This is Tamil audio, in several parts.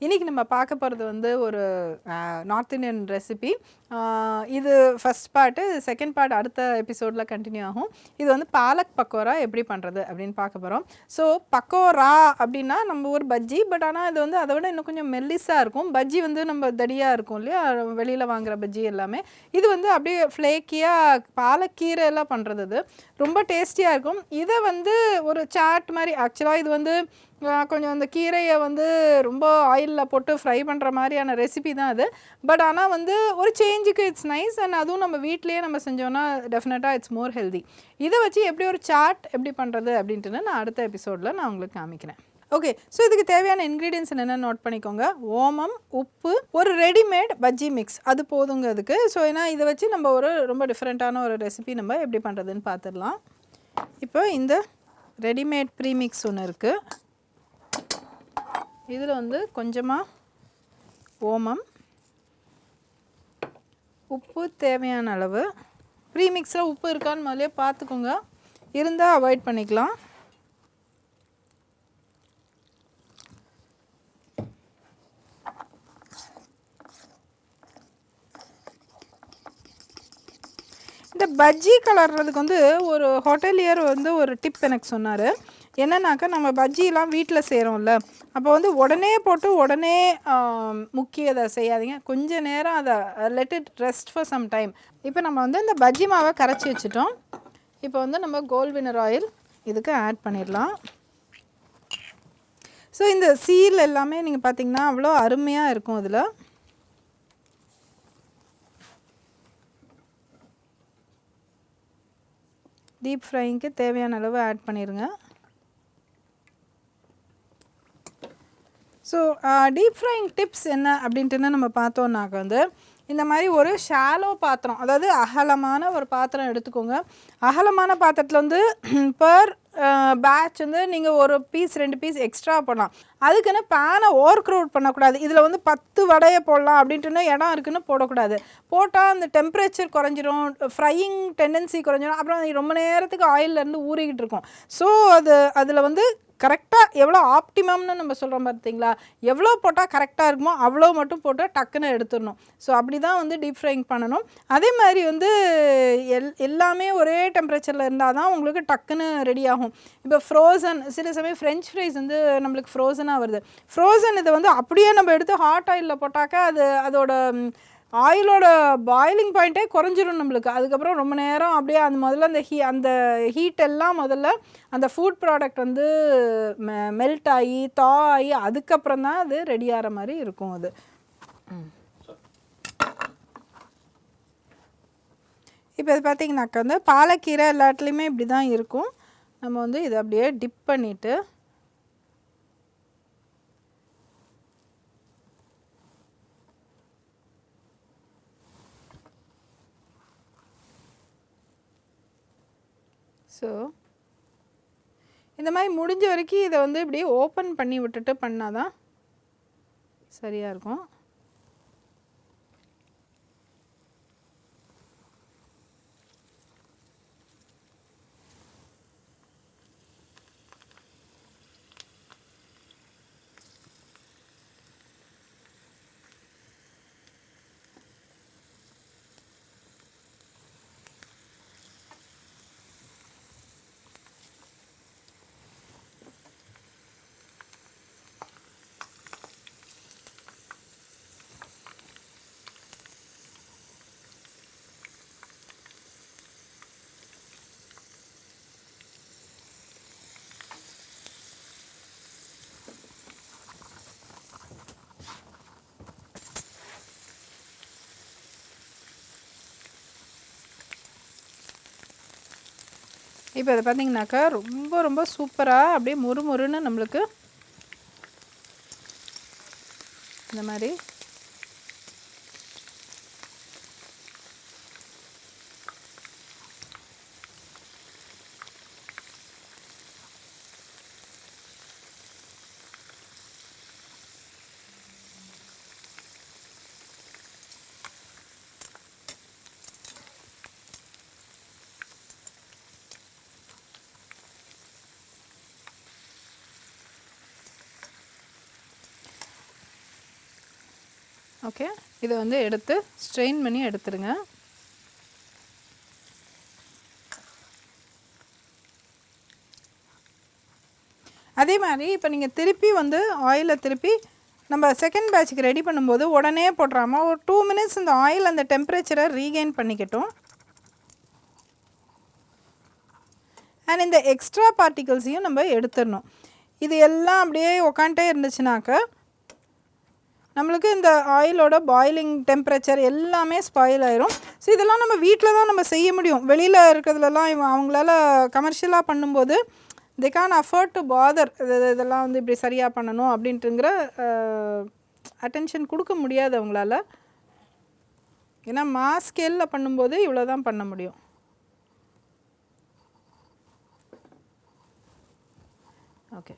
இன்றைக்கி நம்ம பார்க்க போகிறது வந்து ஒரு நார்த் இந்தியன் ரெசிபி. இது ஃபஸ்ட் பார்ட்டு, செகண்ட் பார்ட் அடுத்த எபிசோடில் கண்டினியூ ஆகும். இது வந்து பாலக் பக்கோரா எப்படி பண்ணுறது அப்படின்னு பார்க்க போகிறோம். ஸோ பக்கோரா அப்படின்னா நம்ம ஒரு பஜ்ஜி, பட் ஆனால் இது வந்து அதை விட இன்னும் கொஞ்சம் மெல்லிஸாக இருக்கும். பஜ்ஜி வந்து நம்ம தடியாக இருக்கும் இல்லையா, வெளியில் வாங்குகிற பஜ்ஜி எல்லாமே. இது வந்து அப்படியே ஃப்ளேக்கியாக பாலக்கீரை எல்லாம் பண்ணுறது. இது ரொம்ப டேஸ்டியாக இருக்கும். இதை வந்து ஒரு சாட் மாதிரி, ஆக்சுவலாக இது வந்து கொஞ்சம் அந்த கீரையை வந்து ரொம்ப ஆயிலில் போட்டு ஃப்ரை பண்ணுற மாதிரியான ரெசிபி தான் அது. பட் ஆனால் வந்து ஒரு சேஞ்சுக்கு இட்ஸ் நைஸ். அண்ட் அதுவும் நம்ம வீட்லேயே நம்ம செஞ்சோன்னா டெஃபினட்டாக இட்ஸ் மோர் ஹெல்தி. இதை வச்சு எப்படி ஒரு சாட் எப்படி பண்ணுறது அப்படின்ட்டு நான் அடுத்த எபிசோடில் நான் உங்களுக்கு காமிக்கிறேன். ஓகே, ஸோ இதுக்கு தேவையான இன்க்ரீடியன்ஸ் என்னென்ன நோட் பண்ணிக்கோங்க. ஓமம், உப்பு, ஒரு ரெடிமேட் பஜ்ஜி மிக்ஸ், அது போதுங்க அதுக்கு. ஸோ ஏன்னா இதை வச்சு நம்ம ஒரு ரொம்ப டிஃப்ரெண்ட்டான ஒரு ரெசிபி நம்ம எப்படி பண்ணுறதுன்னு பார்த்துடலாம். இப்போ இந்த ரெடிமேட் ப்ரீமிக்ஸ் ஒன்று இருக்குது. இதில் வந்து கொஞ்சமாக ஓமம், உப்பு தேவையான அளவு. ப்ரீமிக்ஸில் உப்பு இருக்கான்னு முதலே பார்த்துக்கோங்க, இருந்தால் அவாய்ட் பண்ணிக்கலாம். இந்த பஜ்ஜி கலர்றதுக்கு வந்து ஒரு ஹோட்டலியர் வந்து ஒரு டிப் எனக்கு சொன்னார். என்னன்னாக்கா, நம்ம பஜ்ஜிலாம் வீட்டில் செய்கிறோம்ல, அப்போ வந்து உடனே போட்டு உடனே முக்கி அதை செய்யாதீங்க. கொஞ்சம் நேரம் அதை let it rest for some time. இப்போ நம்ம வந்து இந்த பஜ்ஜி மாவை கரைச்சி வச்சுட்டோம். இப்போ வந்து நம்ம கோல்ட் வினர் ஆயில் இதுக்கு ஆட் பண்ணிடலாம். ஸோ இந்த சீல் எல்லாமே நீங்கள் பார்த்திங்கன்னா அவ்வளோ அருமையாக இருக்கும். இதில் டீப் ஃப்ரைங்க்கு தேவையான அளவு ஆட் பண்ணிடுங்க. ஸோ டீப் ஃப்ரைங் டிப்ஸ் என்ன அப்படின்ட்டு நம்ம பார்த்தோன்னாக்க வந்து இந்த மாதிரி ஒரு ஷாலோ பாத்திரம், அதாவது அகலமான ஒரு பாத்திரம் எடுத்துக்கோங்க. அகலமான பாத்திரத்தில் வந்து பர் பேட்ச் வந்து நீங்கள் ஒரு பீஸ் 2 பீஸ் எக்ஸ்ட்ரா போடலாம். அதுக்குன்னு பேனை ஓவர் க்ரௌட் பண்ணக்கூடாது. இதில் வந்து 10 வடையை போடலாம் அப்படின்ட்டுன்னு இடம் இருக்குன்னு போடக்கூடாது. போட்டால் அந்த டெம்பரேச்சர் குறைஞ்சிரும், ஃப்ரையிங் டெண்டன்சி குறைஞ்சிரும், அப்புறம் ரொம்ப நேரத்துக்கு ஆயிலேருந்து ஊறிக்கிட்டு இருக்கும். ஸோ அதில் வந்து கரெக்டாக எவ்வளோ ஆப்டிமம்னு நம்ம சொல்கிறோம் பார்த்தீங்களா, எவ்வளோ போட்டால் கரெக்டாக இருக்குமோ அவ்வளோ மட்டும் போட்டால் டக்குன்னு எடுத்துடணும். ஸோ அப்படி தான் வந்து டீப் ஃப்ரைங் பண்ணணும். அதே மாதிரி வந்து எல்லாமே ஒரே டெம்பரேச்சரில் இருந்தால் தான் உங்களுக்கு டக்குன்னு ரெடி ஆகும். இப்போ ஃப்ரோசன், சில சமயம் ஃப்ரெஞ்ச் ஃப்ரைஸ் வந்து நம்மளுக்கு ஃப்ரோசனாக வருது. ஃப்ரோசன் இதை வந்து அப்படியே நம்ம எடுத்து ஹாட் ஆயிலில் போட்டாக்கா அதோட ஆயிலோட பாயிலிங் பாயிண்ட்டே குறைஞ்சிரும் நம்மளுக்கு. அதுக்கப்புறம் ரொம்ப நேரம் அப்படியே அந்த முதல்ல அந்த ஹீட் எல்லாம் முதல்ல அந்த ஃபுட் ப்ராடக்ட் வந்து மெல்ட் ஆகி ஆகி அதுக்கப்புறம் தான் அது ரெடி ஆகிற மாதிரி இருக்கும். அது இப்போ இது பார்த்திங்கனாக்கா வந்து பாலக்கீரை எல்லாத்துலேயுமே இப்படி தான் இருக்கும். நம்ம வந்து இதை அப்படியே டிப் பண்ணிவிட்டு ஸோ இந்த மாதிரி முடிஞ்ச வரைக்கும் இதை வந்து இப்படி ஓப்பன் பண்ணி விட்டுட்டு பண்ணால் தான் சரியாக இருக்கும். இப்போ இதை பார்த்திங்கனாக்கா ரொம்ப ரொம்ப சூப்பராக அப்படியே முறுமுறுன்னு நம்மளுக்கு இந்த மாதிரி ஓகே, இதை வந்து எடுத்து ஸ்ட்ரெயின் பண்ணி எடுத்துருங்க. அதே மாதிரி இப்போ நீங்கள் திருப்பி வந்து ஆயிலை திருப்பி நம்ம செகண்ட் பேட்சுக்கு ரெடி பண்ணும்போது உடனே போட்டுறாமல் ஒரு 2 மினிட்ஸ் இந்த ஆயில் அந்த டெம்பரேச்சரை ரீகெயின் பண்ணிக்கட்டும். அண்ட் இந்த எக்ஸ்ட்ரா பார்ட்டிகல்ஸையும் நம்ம எடுத்துடணும். இது எல்லாம் அப்படியே உக்காண்டே இருந்துச்சுனாக்க நம்மளுக்கு இந்த ஆயிலோட பாயிலிங் டெம்பரேச்சர் எல்லாமே ஸ்பாயில் ஆயிரும். ஸோ இதெல்லாம் நம்ம வீட்டில் தான் நம்ம செய்ய முடியும். வெளியில் இருக்கிறதுலலாம் அவங்களால கமர்ஷியலாக பண்ணும்போது தே கான் அஃபோர்ட் டு பாதர் இதெல்லாம் வந்து இப்படி சரியாக பண்ணணும் அப்படின்ட்டுங்கிற அட்டென்ஷன் கொடுக்க முடியாது அவங்களால. ஏன்னா மாஸ் ஸ்கேலில் பண்ணும்போது இவ்வளோ தான் பண்ண முடியும். ஓகே,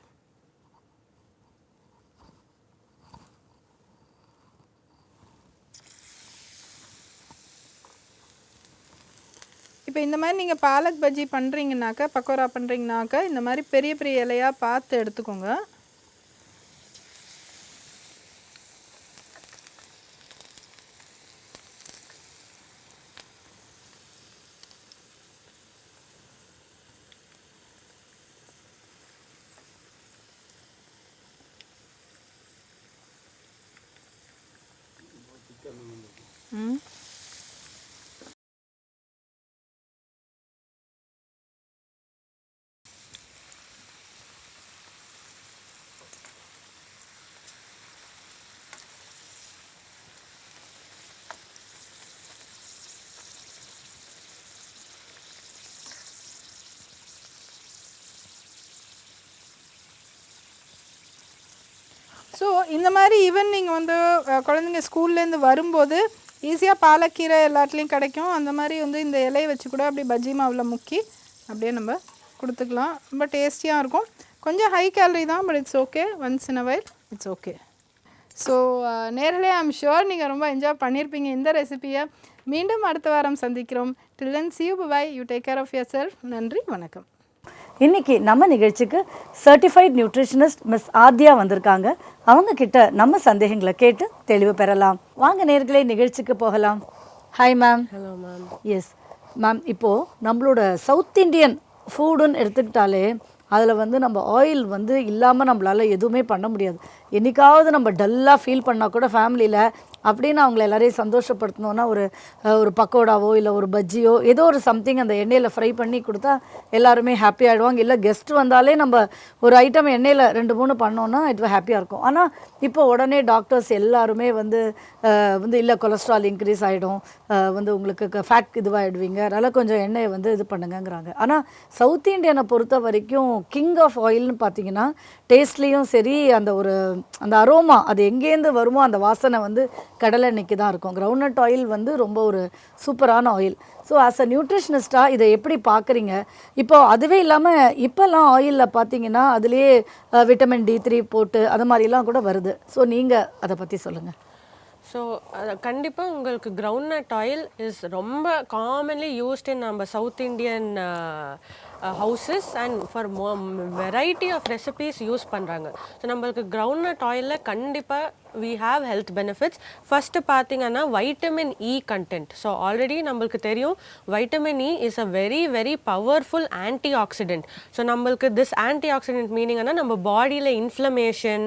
இப்போ இந்த மாதிரி நீங்கள் பாலக் பஜ்ஜி பண்ணுறீங்கனாக்கா, பக்கோடா பண்ணுறீங்கனாக்கா இந்த மாதிரி பெரிய பெரிய இலையாக பார்த்து எடுத்துக்கோங்க. ம், ஸோ இந்த மாதிரி ஈவன் நீங்கள் வந்து குழந்தைங்க ஸ்கூல்லேருந்து வரும்போது ஈஸியாக பாலக்கீரை எல்லாத்துலேயும் கிடைக்கும். அந்த மாதிரி வந்து இந்த இலையை வச்சு கூட அப்படி பஜ்ஜி மாவில் முக்கி அப்படியே நம்ம கொடுத்துக்கலாம். ரொம்ப டேஸ்டியாக இருக்கும். கொஞ்சம் ஹை கேலரி தான், but it's okay. Once in a while it's okay. So நேரிலே ஐம் ஷுர் நீங்கள் ரொம்ப என்ஜாய் பண்ணியிருப்பீங்க இந்த ரெசிபியை. மீண்டும் அடுத்த வாரம் சந்திக்கிறோம். டில் தென் see you, bye. You take care of yourself. நன்றி, வணக்கம். இன்னைக்கு நம்ம நிகழ்ச்சிக்கு சர்டிஃபைட் நியூட்ரிஷனிஸ்ட் மிஸ் ஆத்யா வந்திருக்காங்க. அவங்க கிட்ட நம்ம சந்தேகங்களை கேட்டு தெளிவு பெறலாம். வாங்க நேர்களே, நிகழ்ச்சிக்கு போகலாம். Hi ma'am. Hello ma'am. Yes ma'am, இப்போது நம்மளோட சவுத் இண்டியன் ஃபுட்டுன்னு எடுத்துக்கிட்டாலே அதில் வந்து நம்ம ஆயில் வந்து இல்லாமல் நம்மளால் எதுவுமே பண்ண முடியாது. என்றைக்காவது நம்ம டல்லாக ஃபீல் பண்ணால் கூட ஃபேமிலியில் அப்படின்னு அவங்கள எல்லாரையும் சந்தோஷப்படுத்தணுன்னா ஒரு பக்கோடாவோ இல்லை ஒரு பஜ்ஜியோ ஏதோ ஒரு சம்திங் அந்த எண்ணெயில் ஃப்ரை பண்ணி கொடுத்தா எல்லாருமே ஹாப்பி ஆகிடுவாங்க. இல்லை கெஸ்ட் வந்தாலே நம்ம ஒரு ஐட்டம் எண்ணெயில் 2-3 பண்ணோன்னா இது ஹாப்பியாக இருக்கும். ஆனால் இப்போ உடனே டாக்டர்ஸ் எல்லாருமே வந்து இல்லை கொலஸ்ட்ரால் இன்க்ரீஸ் ஆகிடும், வந்து உங்களுக்கு ஃபேட் இதுவாகிடுவீங்க, அதனால் கொஞ்சம் எண்ணெயை வந்து இது பண்ணுங்கங்கிறாங்க. ஆனால் சவுத் இண்டியனை பொறுத்த வரைக்கும் கிங் ஆஃப் ஆயில்னு பார்த்தீங்கன்னா டேஸ்ட்லேயும் சரி அந்த அரோமா அது எங்கேருந்து வருமோ அந்த வாசனை வந்து கடலை எண்ணெய்க்கு தான் இருக்கும். கிரவுண்ட்நட் ஆயில் வந்து ரொம்ப ஒரு சூப்பரான ஆயில். ஸோ ஆஸ் அ நியூட்ரிஷனிஸ்ட்டாக இதை எப்படி பார்க்குறீங்க? இப்போ அதுவே இல்லாமல் இப்போல்லாம் ஆயிலில் பார்த்தீங்கன்னா அதுலேயே விட்டமின் D3 போட்டு அது மாதிரிலாம் கூட வருது. ஸோ நீங்கள் அதை பற்றி சொல்லுங்கள். ஸோ கண்டிப்பாக உங்களுக்கு கிரவுண்ட்நட் ஆயில் இஸ் ரொம்ப காமன்லி யூஸ்ட் இன் நம்ம south Indian houses and for variety of recipes use பண்ணுறாங்க. ஸோ நம்மளுக்கு கிரவுண்ட்நட் ஆயிலில் கண்டிப்பாக we have health benefits. First பார்த்தீங்கன்னா vitamin E content. So already நம்மளுக்கு தெரியும் vitamin E is a very very powerful antioxidant. So நம்மளுக்கு திஸ் ஆன்டி ஆக்சிடென்ட் மீனிங்னா நம்ம பாடியில் inflammation,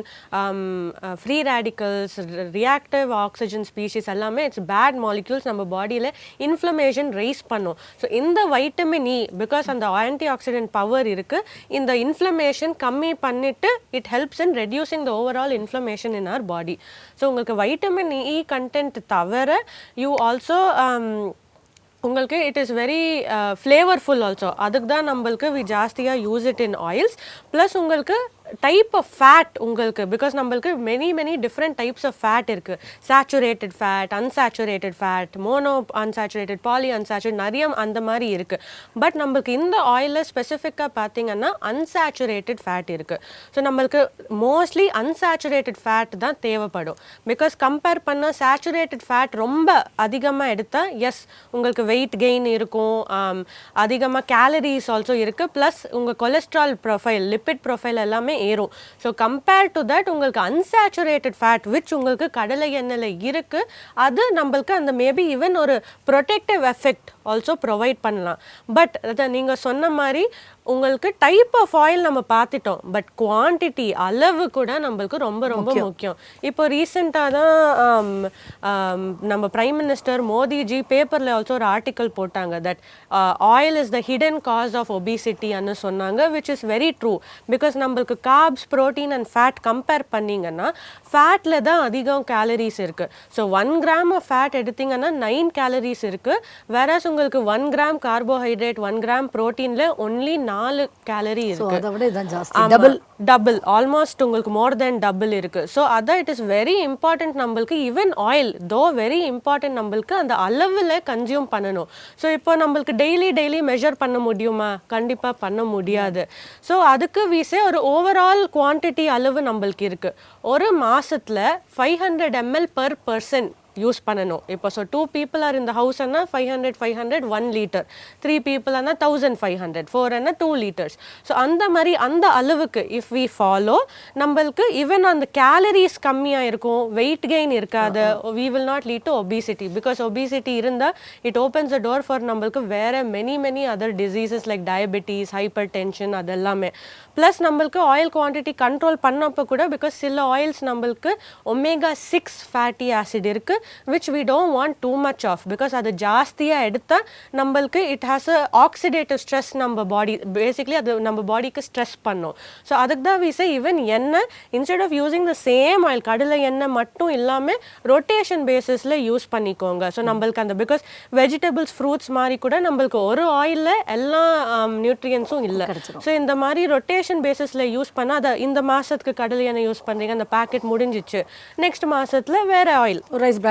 free radicals, reactive oxygen species எல்லாமே இட்ஸ் பேட் மாலிக்யூல்ஸ் நம்ம பாடியில் இன்ஃப்ளமேஷன் ரைஸ் பண்ணும். ஸோ இந்த வைட்டமின் இ பிகாஸ் அந்த ஆன்டி ஆக்சிடென்ட் பவர் இருக்குது, இந்த இன்ஃப்ளமேஷன் கம்மி பண்ணிவிட்டு it helps in reducing the overall inflammation in our body. So உங்களுக்கு வைட்டமின் இ கண்டென்ட் தவிர யூ ஆல்சோ உங்களுக்கு it is very flavourful also. அதுக்கு தான் நம்மளுக்கு வி ஜாஸ்தியாக use it in oils. Plus உங்களுக்கு டைப் ஆஃப் ஃபேட் உங்களுக்கு பிகாஸ் நம்மளுக்கு many different types of fat இருக்குது. Saturated fat, unsaturated fat, monounsaturated, poly unsaturate, நிறைய அந்த மாதிரி இருக்குது. பட் நம்மளுக்கு இந்த ஆயிலில் ஸ்பெசிஃபிக்காக பார்த்தீங்கன்னா அன்சேச்சுரேட்டட் ஃபேட் இருக்குது. ஸோ நம்மளுக்கு மோஸ்ட்லி அன்சேச்சுரேட்டட் ஃபேட் தான் தேவைப்படும். பிகாஸ் கம்பேர் பண்ண சேச்சுரேட்டட் ஃபேட் ரொம்ப அதிகமாக எடுத்தால் எஸ் உங்களுக்கு வெயிட் கெயின் இருக்கும், அதிகமாக கேலரிஸ் ஆல்சோ இருக்குது, ப்ளஸ் உங்கள் கொலஸ்ட்ரால் ப்ரொஃபைல், லிப்பிட் ப்ரொஃபைல் எல்லாமே ஏறும். ஸோ கம்பேர்ட் டு தட் உங்களுக்கு அன்சாச்சுரேட்டட் ஃபேட் விச் உங்களுக்கு கடலை எண்ணெயில் இருக்குது, அது நம்மளுக்கு அந்த மேபி ஈவன் ஒரு ப்ரொடெக்டிவ் எஃபெக்ட் ஆல்சோ ப்ரொவைட் பண்ணலாம். பட் அதை நீங்கள் சொன்ன மாதிரி உங்களுக்கு டைப் ஆஃப் ஆயில் நம்ம பார்த்துட்டோம், பட் குவான்டிட்டி அளவு கூட நம்மளுக்கு ரொம்ப ரொம்ப முக்கியம். இப்போ ரீசெண்டாக தான் நம்ம பிரைம் மினிஸ்டர் மோடிஜி பேப்பரில் ஆல்சோ ஒரு ஆர்டிக்கல் போட்டாங்க that oil is the hidden cause of ஒபிசிட்டின்னு சொன்னாங்க, which is very true. Because நம்மளுக்கு carbs, protein and fat compare பண்ணிங்கன்னா ஃபேட்டில் தான் அதிகம் கேலரிஸ் இருக்குது. ஸோ 1 கிராம் ஆஃப் ஃபேட் எடுத்திங்கன்னா 9 கேலரிஸ் இருக்குது. வேறஸ் உங்களுக்கு 1 கிராம் கார்போஹைட்ரேட், 1 கிராம் ப்ரோட்டீனில் ஒன்லி 4 கேலரி இருக்கு. அதை விட இதான் ஜாஸ்தி, டபுள் ஆல்மோஸ்ட் உங்களுக்கு மோர் தென் டபுள் இருக்கு. ஸோ அதான் இட் இஸ் வெரி இம்பார்ட்டன்ட் நம்மளுக்கு. Even oil though very important நம்மளுக்கு அந்த அளவில் கன்சியூம் பண்ணணும். ஸோ இப்போ நம்மளுக்கு டெய்லி மெஷர் பண்ண முடியுமா? கண்டிப்பாக பண்ண முடியாது. ஸோ அதுக்கு வீசே ஒரு ஓவரால் குவான்டிட்டி அளவு நம்மளுக்கு இருக்கு. ஒரு மாசத்துல 500 ml per person யூஸ் பண்ணணும். இப்போ ஸோ 2 people ஆர் இந்த ஹவுஸ்னா 500 1 liter, 3 people ஆனா 1500, 4 2 liters. ஸோ அந்த மாதிரி அந்த அளவுக்கு இஃப் வி ஃபாலோ நம்மளுக்கு ஈவன் அந்த கேலரிஸ் கம்மியாக இருக்கும், வெயிட் கெயின் இருக்காது, we will not lead to obesity. Because obesity இருந்தால் it opens the door for நம்மளுக்கு வேற many other diseases like diabetes, hypertension, அதெல்லாமே. ப்ளஸ் நம்மளுக்கு ஆயில் குவான்டிட்டி கண்ட்ரோல் பண்ணப்போ கூட பிகாஸ் சில ஆயில்ஸ் நம்மளுக்கு omega-6 ஃபேட்டி ஆசிட் இருக்குது, which we don't want too much of, because அது ஜாஸ்தியாக எடுத்தால் நம்மளுக்கு it has a oxidative stress நம்ம பாடி, பேசிக்லி அது நம்ம பாடிக்கு ஸ்ட்ரெஸ் பண்ணும். ஸோ அதுக்கு தான் வீசை ஈவன் எண்ணெய் instead of using the same oil, கடலை எண்ணெய் மட்டும் இல்லாமல் ரொட்டேஷன் பேசிஸில் யூஸ் பண்ணிக்கோங்க. ஸோ நம்மளுக்கு அந்த பிகாஸ் வெஜிடபிள்ஸ், ஃப்ரூட்ஸ் மாதிரி கூட நம்மளுக்கு ஒரு ஆயிலில் எல்லா நியூட்ரியன்ஸும் இல்லை. ஸோ இந்த மாதிரி ரொட்டேஷன் பேசிஸில் யூஸ் பண்ணால் அதை இந்த மாதத்துக்கு கடலை எண்ணெய் யூஸ் பண்ணுறீங்க, அந்த பேக்கெட் முடிஞ்சிச்சு, நெக்ஸ்ட் மாதத்தில் வேறு ஆயில், ரைஸ்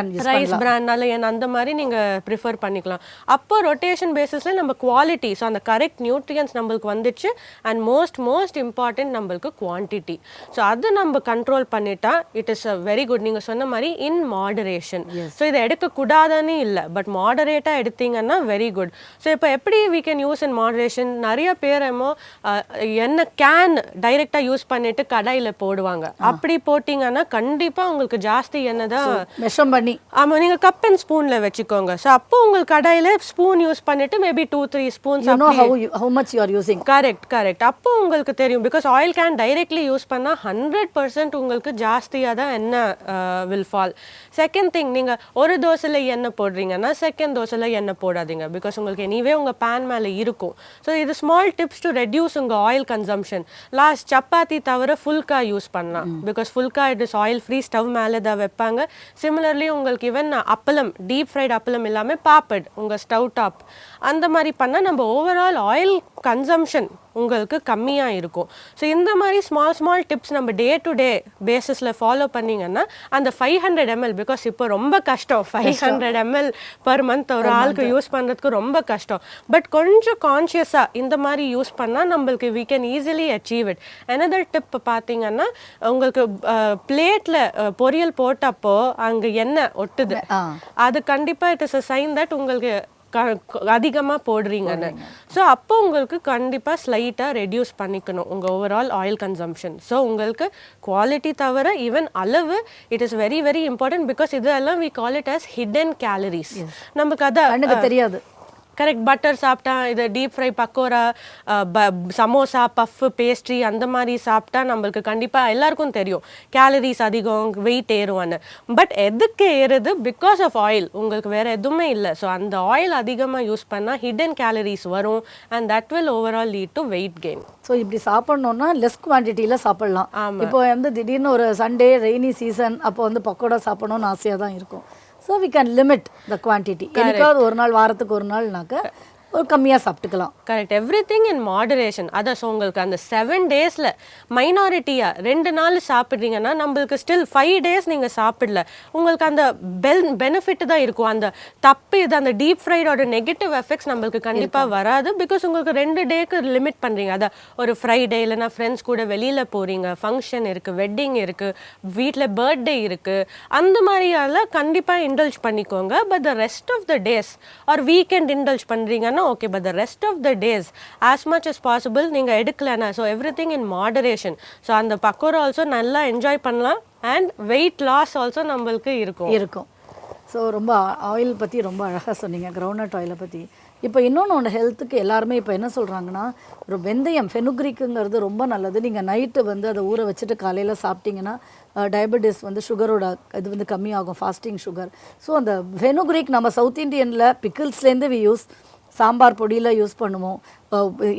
பிராண்ட்னால அந்த மாதிரி நீங்கள் ப்ரிஃபர் பண்ணிக்கலாம். அப்போ ரொட்டேஷன் பேசிஸில் நம்ம குவாலிட்டி, ஸோ அந்த கரெக்ட் நியூட்ரியன்ஸ் நம்மளுக்கு வந்துச்சு. அண்ட் மோஸ்ட் இம்பார்ட்டன்ட் நம்மளுக்கு குவான்டிட்டி. ஸோ அது நம்ம கண்ட்ரோல் பண்ணிட்டா it is a very good. நீங்கள் சொன்ன மாதிரி இன் மாடரேஷன். ஸோ இதை எடுக்கக்கூடாதுன்னு இல்லை, பட் மாடரேட்டாக எடுத்தீங்கன்னா வெரி குட். ஸோ இப்போ எப்படி we can use in moderation? நிறைய பேர் எண்ணெய் கேன் டைரெக்டாக யூஸ் பண்ணிட்டு கடாயில் போடுவாங்க. அப்படி போட்டிங்கன்னா கண்டிப்பாக உங்களுக்கு ஜாஸ்தி எண்ணெய் தான் மெஷர் பண்ணி. ஆமாம், நீங்கள் கப் அண்ட் ஸ்பூனில் வச்சுக்கோங்க. ஸோ அப்போ உங்களுக்கு கடாயில் ஸ்பூன் யூஸ் பண்ணிட்டு maybe 2-3 spoons. how much you are using. Correct. அப்போ உங்களுக்கு தெரியும். Because oil can directly use பண்ணால் 100% உங்களுக்கு ஜாஸ்தியாக தான் எண்ணெய் வில் ஃபால். செகண்ட் திங், நீங்கள் ஒரு தோசையில் எண்ணெய் போடுறீங்கன்னா செகண்ட் தோசையில் எண்ணெய் போடாதீங்க. பிகாஸ் உங்களுக்கு எனிவே உங்கள் பேன் மேலே இருக்கும். ஸோ இது ஸ்மால் டிப்ஸ் டு ரெடியூஸ் உங்கள் ஆயில் கன்சம்ஷன். லாஸ்ட் சப்பாத்தி தவிர ஃபுல்கா யூஸ் பண்ணலாம். Because phulka it is oil free, stove மேலே தான் வைப்பாங்க. சிமிலர்லி உங்களுக்கு ஈவன் அப்பளம், டீப் ஃப்ரைட் அப்பளம் இல்லாமல் பாப்பட் உங்கள் ஸ்டவ் டாப், அந்த மாதிரி பண்ணால் நம்ம ஓவரால் ஆயில் கன்சம்ஷன் உங்களுக்கு கம்மியாக இருக்கும். ஸோ இந்த மாதிரி ஸ்மால் டிப்ஸ் நம்ம டே டு டே பேசிஸில் ஃபாலோ பண்ணிங்கன்னா அந்த 500 ml, பிகாஸ் இப்போ ரொம்ப கஷ்டம் 500 ml per month ஒரு ஆளுக்கு யூஸ் பண்ணுறதுக்கு ரொம்ப கஷ்டம். பட் கொஞ்சம் கான்ஷியஸாக இந்த மாதிரி யூஸ் பண்ணால் நம்மளுக்கு we can easily achieve it. another tip பார்த்தீங்கன்னா உங்களுக்கு பிளேட்டில் பொரியல் போட்டப்போ அங்கே எண்ணெய் ஒட்டுது, அது கண்டிப்பாக it is a sign that உங்களுக்கு அதிகமாக போடுறீங்கன்னு. ஸோ அப்போ உங்களுக்கு கண்டிப்பாக ஸ்லைட்டாக ரெடியூஸ் பண்ணிக்கணும் உங்கள் ஓவரால் ஆயில் கன்சம்ஷன். ஸோ உங்களுக்கு குவாலிட்டி தவிர ஈவன் அளவு it is very very important. Because இதெல்லாம் we call it as hidden calories. நமக்கு அதை தெரியாது. கரெக்ட். பட்டர் சாப்பிட்டா, இது deep fry pakoda, samosa, puff, pastry அந்த மாதிரி சாப்பிட்டா நம்மளுக்கு கண்டிப்பாக எல்லாருக்கும் தெரியும் கேலரிஸ் அதிகம், வெயிட் ஏறுவான்னு. பட் எதுக்கு ஏறுது? Because of oil. உங்களுக்கு வேறு எதுவுமே இல்லை. ஸோ அந்த ஆயில் அதிகமாக யூஸ் பண்ணால் ஹிடன் கேலரிஸ் வரும் and that will overall lead to weight gain. So இப்படி சாப்பிட்ணுன்னா லெஸ் குவான்டிட்டியில் சாப்பிட்லாம். இப்போ திடீர்னு ஒரு சண்டே ரெய்னி சீசன் அப்போ பக்கோடா சாப்பிடணும்னு ஆசையாக தான் இருக்கும். So we can limit the quantity. எனக்காவது ஒரு நாள், வாரத்துக்கு ஒரு நாள்னாக்க ஒரு கம்மியாக சாப்பிட்டுக்கலாம். Correct. Everything in moderation. அதான் ஸோ உங்களுக்கு அந்த 7 days மைனாரிட்டியாக 2 நாள் சாப்பிட்றீங்கன்னா நம்மளுக்கு ஸ்டில் 5 days நீங்கள் சாப்பிடல, உங்களுக்கு அந்த பெனிஃபிட் தான் இருக்கும். அந்த தப்பு இது அந்த டீப் ஃப்ரைடோட நெகட்டிவ் எஃபெக்ட்ஸ் நம்மளுக்கு கண்டிப்பாக வராது. பிகாஸ் உங்களுக்கு 2 டேக்கு லிமிட் பண்ணுறீங்க. அதான் ஒரு ஃப்ரைடே இல்லைனா ஃப்ரெண்ட்ஸ் கூட வெளியில் போகிறீங்க, ஃபங்க்ஷன் இருக்குது, வெட்டிங் இருக்குது, வீட்டில் பர்த்டே இருக்குது, அந்த மாதிரியால் கண்டிப்பாக இண்டல்ஜ் பண்ணிக்கோங்க. But the rest of the days or weekend indulge பண்ணுறீங்கன்னா okay, but the rest of the days as much as possible நீங்கள் எடுக்கலன்னா, so everything in moderation. So அந்த பக்கோடா ஆல்சோ நல்லா என்ஜாய் பண்ணலாம் அண்ட் வெயிட் லாஸ் ஆல்சோ நம்மளுக்கு இருக்கும். ஸோ ரொம்ப ஆயில் பற்றி ரொம்ப அழகாக சொன்னீங்க, கிரவுண்ட்நட் ஆயிலை பற்றி. இப்போ இன்னொன்று ஹெல்த்துக்கு எல்லாருமே இப்போ என்ன சொல்கிறாங்கன்னா, ஒரு வெந்தயம் ஃபெனுக்ரிக்குங்கிறது ரொம்ப நல்லது. நீங்கள் நைட்டு வந்து அதை ஊற வச்சுட்டு காலையில் சாப்பிட்டீங்கன்னா டயபெட்டிஸ் வந்து சுகரோட இது வந்து கம்மியாகும், ஃபாஸ்டிங் சுகர். ஸோ அந்த ஃபெனுக்ரிக் நம்ம சவுத் இண்டியனில் பிக்கிள்ஸ்லேருந்து யூஸ், சாம்பார் பொடியில் யூஸ் பண்ணுவோம்,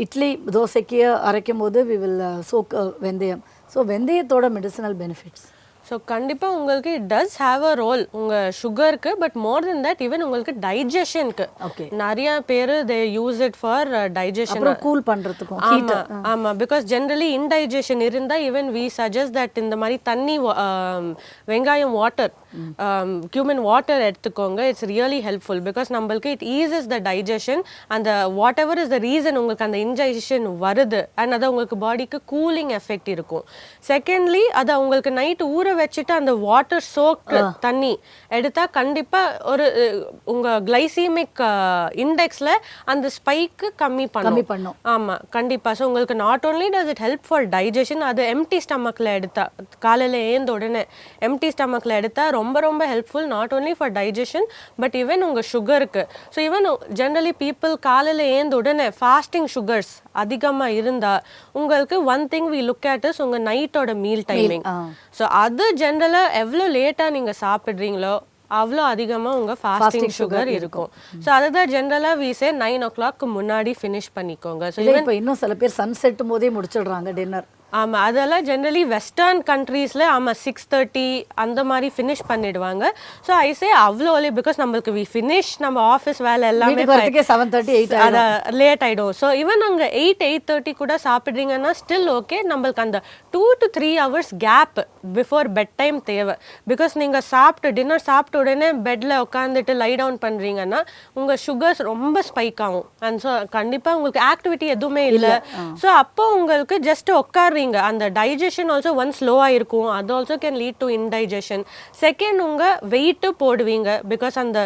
இட்லி தோசைக்கு அரைக்கும் போது வி வில் சோக் வெந்தயம். ஸோ வெந்தயத்தோட மெடிசினல் பெனிஃபிட்ஸ். ஸோ கண்டிப்பாக உங்களுக்கு it does have a role உங்கள் சுகருக்கு, but more than that even உங்களுக்கு டைஜஷனுக்கு நிறைய பேர் they use it for digestion, cool பண்ணுறதுக்கும். ஆமாம், பிகாஸ் ஜென்ரலி இன்டைஜஷன் இருந்தால் ஈவன் வி சஜஸ்ட் தட் இந்த மாதிரி தண்ணி வெங்காயம் வாட்டர் cumin வாட்டர் எடுத்துக்கோங்க. இட்ஸ் ரியலி ஹெல்ப்ஃபுல் பிகாஸ் நம்மளுக்கு இட் ஈஸஸ் த டைஜஷன். அந்த what ever is the reason உங்களுக்கு அந்த இன்டைஜஷன் வருது அண்ட் அது உங்களுக்கு பாடிக்கு கூலிங் எஃபெக்ட் இருக்கும். செகண்ட்லி அதை உங்களுக்கு நைட்டு ஊற வச்சுட்டு அந்த வாட்டர் சோக் தண்ணி எடுத்தால் கண்டிப்பாக ஒரு உங்கள் கிளைசீமிக் இண்டெக்ஸில் அந்த ஸ்பைக்கு கம்மி பண்ணும். ஆமாம், கண்டிப்பாக. ஸோ உங்களுக்கு not only does it help for digestion, அது எம்டி ஸ்டமக்கில் எடுத்தால் காலையில் ஏந்த உடனே எம்டி ஸ்டமக்கில் எடுத்தால் ரொம்ப ரொம்ப helpful, not only for digestion but even உங்கள் சுகருக்கு. ஸோ ஈவன் ஜென்ரலி பீப்புள் காலையில் ஏந்த உடனே ஃபாஸ்டிங் சுகர்ஸ் அதிகமாக இருந்தால் உங்களுக்கு one thing we look at is உங்கள் நைட்டோட மீல் டைமிங். ஸோ அது ஜென்ரலாக எவ்வளோ லேட்டாக நீங்கள் சாப்பிட்றீங்களோ அவ்வளோ அதிகமாக உங்கள் ஃபாஸ்டிங் சுகர் இருக்கும். ஸோ அதுதான் ஜென்ரலாக வி சே 9 o'clock முன்னாடி ஃபினிஷ் பண்ணிக்கோங்க. ஸோ இப்போ இன்னும் சில பேர் சன்செட்டும் போதே முடிச்சிடுறாங்க டின்னர். ஆமாம், அதெல்லாம் ஜென்ரலி வெஸ்டர்ன் கண்ட்ரீஸில் ஆமாம் 6:30 அந்த மாதிரி ஃபினிஷ் பண்ணிடுவாங்க. ஸோ ஐ சே அவ்வளோ பிகாஸ் நம்மளுக்கு வி ஃபினிஷ் நம்ம ஆஃபீஸ் வேலை எல்லாமே 7:30 8 அதை லேட் ஆகிடும். ஸோ ஈவன் அங்கே 8:30 கூட சாப்பிட்றீங்கன்னா ஸ்டில் ஓகே. நம்மளுக்கு அந்த 2 to 3 hours gap before bed time தேவை. பிகாஸ் நீங்கள் சாப்பிட்டு டின்னர் சாப்பிட்ட உடனே பெட்டில் உட்காந்துட்டு லை டவுன் பண்ணுறீங்கன்னா உங்கள் சுகர்ஸ் ரொம்ப ஸ்பைக் ஆகும். அண்ட் ஸோ கண்டிப்பாக உங்களுக்கு ஆக்டிவிட்டி எதுவுமே இல்லை. ஸோ அப்போ உங்களுக்கு ஜஸ்ட் உட்காருறீங்க, அந்த டைஜஷன் ஆல்சோ ஒன் ஸ்லோவாக இருக்கும், அது also can lead to indigestion. Second உங்கள் வெயிட்டு போடுவீங்க பிகாஸ் அந்த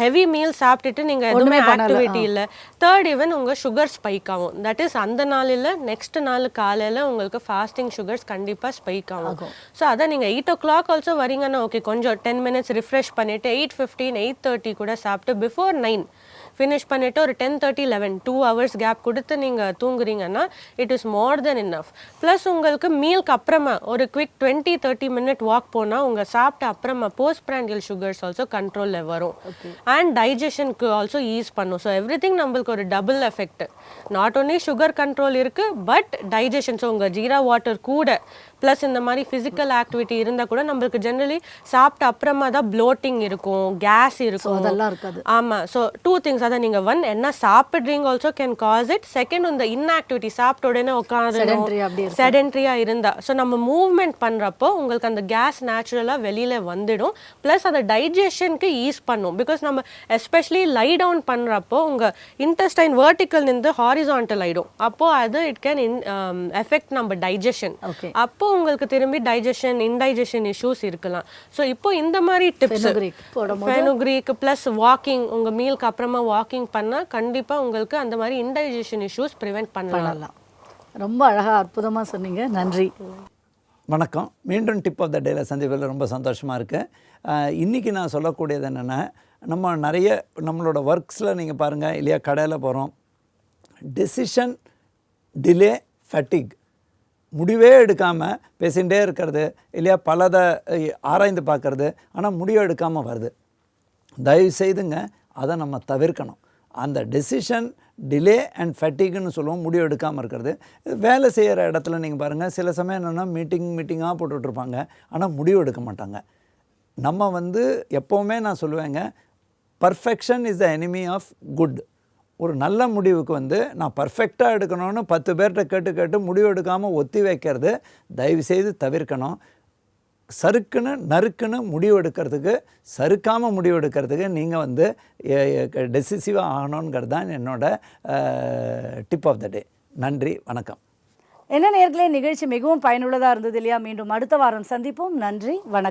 ஹெவி மீல் சாப்பிட்டுட்டு நீங்கள் எதுவுமே ஆக்டிவிட்டி இல்லை. தேர்ட் ஈவன் உங்கள் சுகர் ஸ்பைக் ஆகும். தட் இஸ் அந்த நாளில் நெக்ஸ்ட் நாள் காலையில் உங்களுக்கு ஃபாஸ்டிங் சுகர்ஸ் கண்டிப்பாக ஸ்பைக் ஆகும். ஸோ அதை நீங்கள் 8 o'clock ஆல்சோ வரீங்கன்னா ஓகே, கொஞ்சம் 10 minutes ரிஃப்ரெஷ் பண்ணிவிட்டு 8:15 8:30 கூட சாப்பிட்டு பிஃபோர் 9 ஃபினிஷ் பண்ணிவிட்டு ஒரு 10:30 11 2 hours கேப் கொடுத்து நீங்கள் தூங்குறீங்கன்னா it is more than enough. Plus உங்களுக்கு மீல்க்கு அப்புறமா ஒரு குவிக் 20-30 minute வாக் போனால் உங்கள் சாப்பிட்ட அப்புறமா போஸ்ட் பிராண்டியல் சுகர்ஸ் ஆல்சோ கண்ட்ரோலில் வரும் அண்ட் டைஜஷனுக்கு ஆல்சோ ஈஸ் பண்ணும். ஸோ எவ்ரி திங் நம்மளுக்கு ஒரு double effect. Not only sugar control இருக்குது பட் டைஜஷன். ஸோ உங்கள் ஜீரா வாட்டர் கூட ப்ளஸ் இந்த மாதிரி ஃபிசிக்கல் ஆக்டிவிட்டி இருந்தால் கூட நம்மளுக்கு ஜென்ரலி சாப்பிட்ட அப்புறமா தான் ப்ளோட்டிங் இருக்கும், கேஸ் இருக்கும், அதெல்லாம் இருக்காது. ஆமாம். ஸோ 2 things அதை நீங்கள் என்ன சாப்பிட்றீங்க also can cause it. Second இந்த இன்ஆக்டிவிட்டி சாப்பிட்ட உடனே உட்காந்து செடென்ட்ரியாக இருந்தால் ஸோ நம்ம மூவ்மெண்ட் பண்ணுறப்போ உங்களுக்கு அந்த கேஸ் நேச்சுரலாக வெளியில் வந்துடும். ப்ளஸ் அதை டைஜஷனுக்கு ஈஸ் பண்ணும் பிகாஸ் நம்ம எஸ்பெஷலி லை டவுன் பண்ணுறப்போ உங்கள் இன்டெஸ்டைன் வெர்டிக்கல் நின்று ஹாரிசான்டல் ஆகிடும். அப்போது அது இட் கேன் எஃபெக்ட் நம்ம டைஜஷன். அப்போ உங்களுக்கு திரும்பி டைஜஷன் இன்டைஜஷன் இஷ்யூஸ் இருக்கலாம். ஸோ இப்போ இந்த மாதிரி டிப்ஸ் ஃபெனுக்ரிக் ப்ளஸ் வாக்கிங் உங்கள் மீலுக்கு அப்புறமா வாக்கிங் பண்ணால் கண்டிப்பாக உங்களுக்கு அந்த மாதிரி இன்டைஜஷன் இஷ்யூஸ் ப்ரிவென்ட் பண்ணலாம். ரொம்ப அழகாக அற்புதமாக சொன்னீங்க, நன்றி. வணக்கம். மீண்டும் டிப் ஆஃப் த டேயில் சந்திப்பில் ரொம்ப சந்தோஷமாக இருக்குது. இன்றைக்கி நான் சொல்லக்கூடியது என்னென்னா, நம்ம நிறைய நம்மளோட ஒர்க்ஸில் நீங்கள் பாருங்கள் இல்லையா, கடையில் போகிறோம், டெசிஷன் டிலே ஃபட்டிக், முடிவே எடுக்காமல் பேசிகிட்டே இருக்கிறது இல்லையா, பலதை ஆராய்ந்து பார்க்குறது, ஆனால் முடிவு எடுக்காமல் வருது. தயவு செய்துங்க அதை நம்ம தவிர்க்கணும். அந்த டெசிஷன் டிலே அண்ட் ஃபட்டிக்னு சொல்லுவோம், முடிவு எடுக்காமல் இருக்கிறது. வேலை செய்கிற இடத்துல நீங்கள் பாருங்கள், சில சமயம் என்னென்னா மீட்டிங்காக போட்டுட்ருப்பாங்க, ஆனால் முடிவு எடுக்க மாட்டாங்க. நம்ம எப்போவுமே நான் சொல்லுவேங்க, perfection is the enemy of good. ஒரு நல்ல முடிவுக்கு நான் பர்ஃபெக்டாக எடுக்கணும்னு 10 பேர்கிட்ட கேட்டு முடிவு எடுக்காமல் ஒத்தி வைக்கிறது தயவுசெய்து தவிர்க்கணும். சறுக்குன்னு நறுக்குன்னு முடிவு எடுக்கிறதுக்கு, சறுக்காமல் முடிவு எடுக்கிறதுக்கு நீங்கள் டெசிசிவாக ஆகணுங்கிறது தான் என்னோட டிப் ஆஃப் த டே. நன்றி, வணக்கம். என்ன நேயர்களே, நிகழ்ச்சி மிகவும் பயனுள்ளதாக இருந்தது இல்லையா? மீண்டும் அடுத்த வாரம் சந்திப்போம். நன்றி, வணக்கம்.